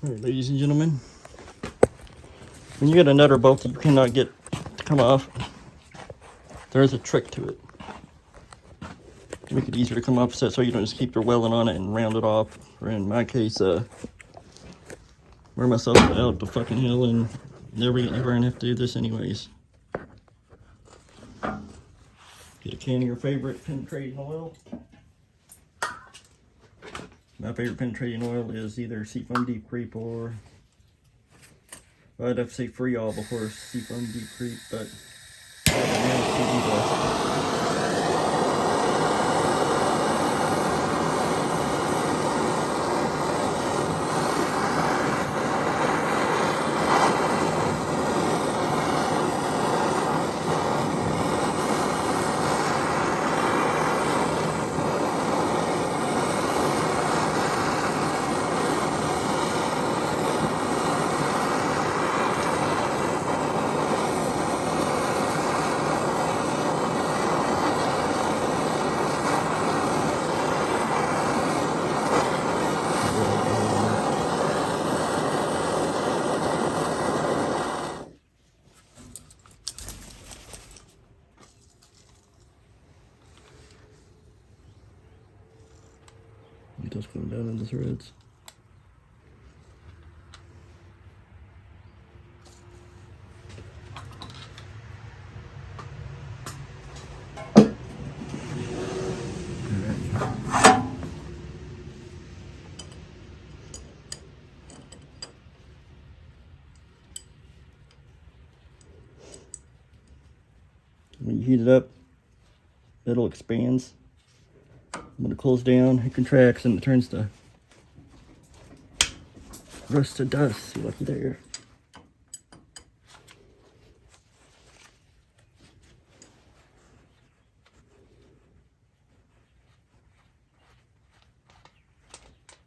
Alright, ladies and gentlemen, when you get a nut or bolt that you cannot get to come off, there's a trick to it. To make it easier to come off, so you don't just keep your welling on it and round it off. Or in my case, wear myself out the fucking hill and never get anywhere and have to do this anyways. Get a can of your favorite penetrating oil. My favorite penetrating oil is either Seafoam Deep Creep or, well, I'd have to say Freol before Seafoam Deep Creep, but it does go down in the threads. When you heat it up, it'll expands. When it cools down, it contracts and it turns to rust to dust. You're lucky there.